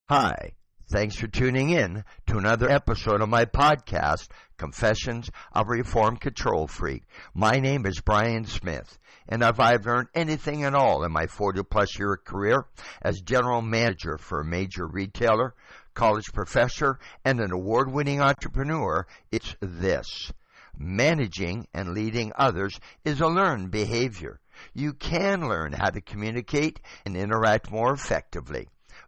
Hi, thanks for tuning in to another episode of my podcast, Confessions of a Reformed Control Freak. My name is Brian Smith, and if I've learned anything at all in my 40-plus year career as general manager for a major retailer, college professor, and an award-winning entrepreneur, it's this. Managing and leading others is a learned behavior. You can learn how to communicate and interact more effectively,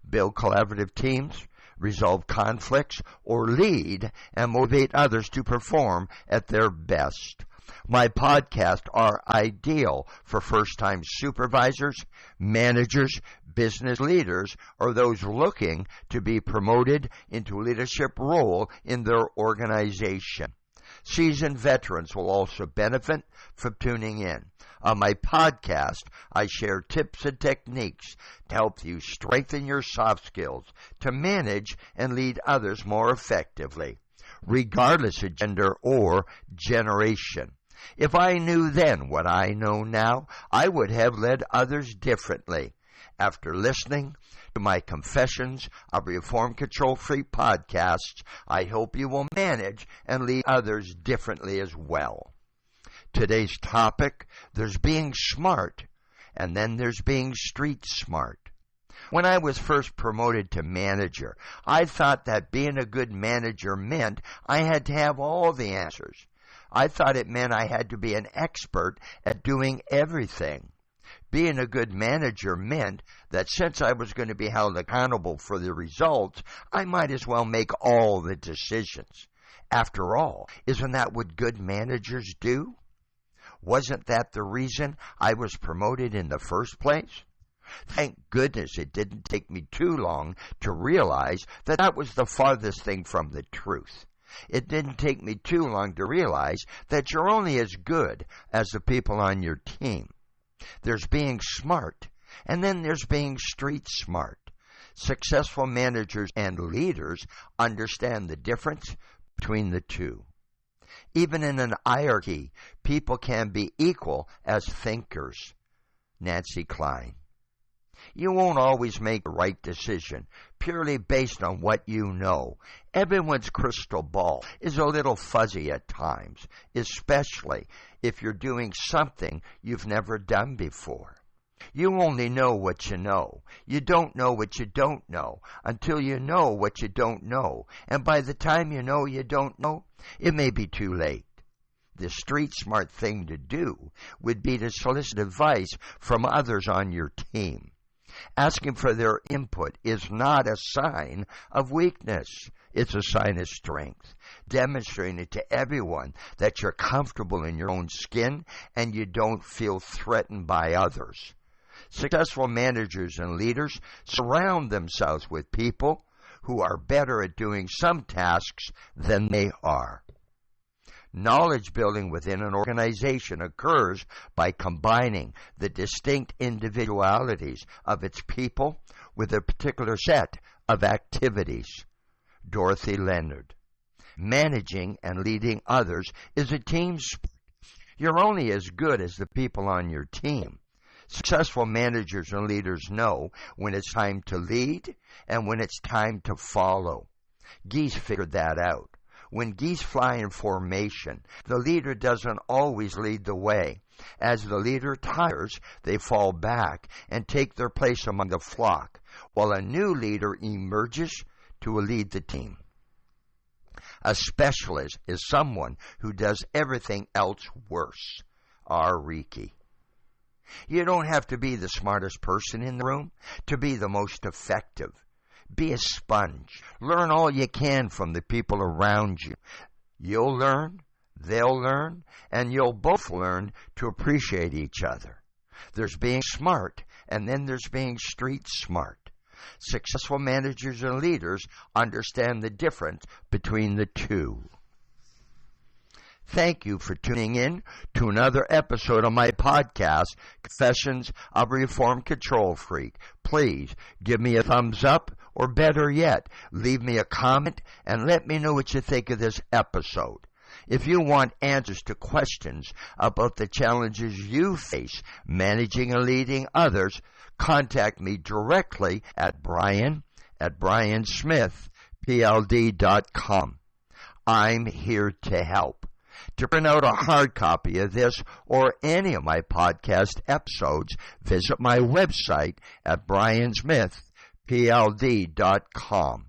build collaborative teams, resolve conflicts, or lead and motivate others to perform at their best. My podcasts are ideal for first-time supervisors, managers, business leaders, or those looking to be promoted into a leadership role in their organization. Seasoned veterans will also benefit from tuning in. On my podcast, I share tips and techniques to help you strengthen your soft skills to manage and lead others more effectively, regardless of gender or generation. If I knew then what I know now, I would have led others differently. After listening to my Confessions of Reformed Control Freak podcasts, I hope you will manage and lead others differently as well. Today's topic, there's being smart, and then there's being street smart. When I was first promoted to manager, I thought that being a good manager meant I had to have all the answers. I thought it meant I had to be an expert at doing everything. Being a good manager meant that since I was going to be held accountable for the results, I might as well make all the decisions. After all, isn't that what good managers do? Wasn't that the reason I was promoted in the first place? Thank goodness it didn't take me too long to realize that that was the farthest thing from the truth. It didn't take me too long to realize that you're only as good as the people on your team. There's being smart, and then there's being street smart. Successful managers and leaders understand the difference between the two. Even in an hierarchy, people can be equal as thinkers. Nancy Klein. You won't always make the right decision purely based on what you know. Everyone's crystal ball is a little fuzzy at times, especially if you're doing something you've never done before. You only know what you know. You don't know what you don't know until you know what you don't know. And by the time you know you don't know, it may be too late. The street smart thing to do would be to solicit advice from others on your team. Asking for their input is not a sign of weakness. It's a sign of strength, demonstrating to everyone that you're comfortable in your own skin and you don't feel threatened by others. Successful managers and leaders surround themselves with people who are better at doing some tasks than they are. Knowledge building within an organization occurs by combining the distinct individualities of its people with a particular set of activities. Dorothy Leonard. Managing and leading others is a team sport. You're only as good as the people on your team. Successful managers and leaders know when it's time to lead and when it's time to follow. Geese figured that out. When geese fly in formation, the leader doesn't always lead the way. As the leader tires, they fall back and take their place among the flock, while a new leader emerges to lead the team. A specialist is someone who does everything else worse. R. Reiki. You don't have to be the smartest person in the room to be the most effective. Be a sponge. Learn all you can from the people around you. You'll learn, they'll learn, and you'll both learn to appreciate each other. There's being smart, and then there's being street smart. Successful managers and leaders understand the difference between the two. Thank you for tuning in to another episode of my podcast, Confessions of a Reformed Control Freak. Please give me a thumbs up, or better yet, leave me a comment and let me know what you think of this episode. If you want answers to questions about the challenges you face managing and leading others, contact me directly at Brian at briansmithpld.com. I'm here to help. To print out a hard copy of this or any of my podcast episodes, visit my website at briansmithpld.com.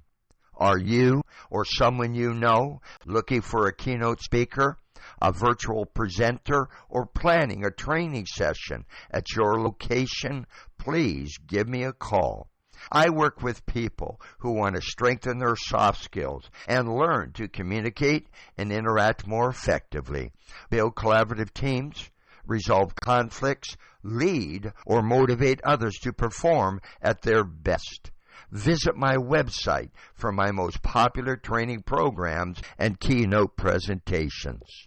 Are you or someone you know looking for a keynote speaker, a virtual presenter, or planning a training session at your location? Please give me a call. I work with people who want to strengthen their soft skills and learn to communicate and interact more effectively, build collaborative teams, resolve conflicts, lead, or motivate others to perform at their best. Visit my website for my most popular training programs and keynote presentations.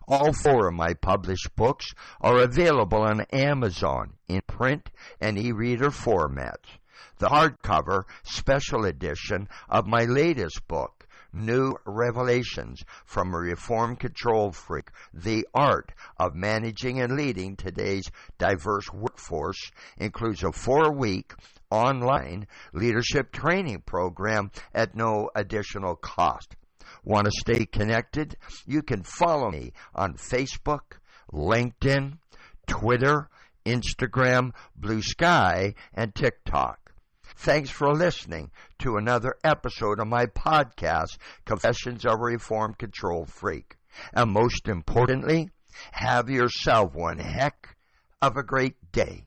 All 4 of my published books are available on Amazon in print and e-reader formats. The hardcover special edition of my latest book, New Revelations from a Reformed Control Freak, The Art of Managing and Leading Today's Diverse Workforce, includes a 4-week online leadership training program at no additional cost. Want to stay connected? You can follow me on Facebook, LinkedIn, Twitter, Instagram, Blue Sky, and TikTok. Thanks for listening to another episode of my podcast, Confessions of a Reformed Control Freak. And most importantly, have yourself one heck of a great day.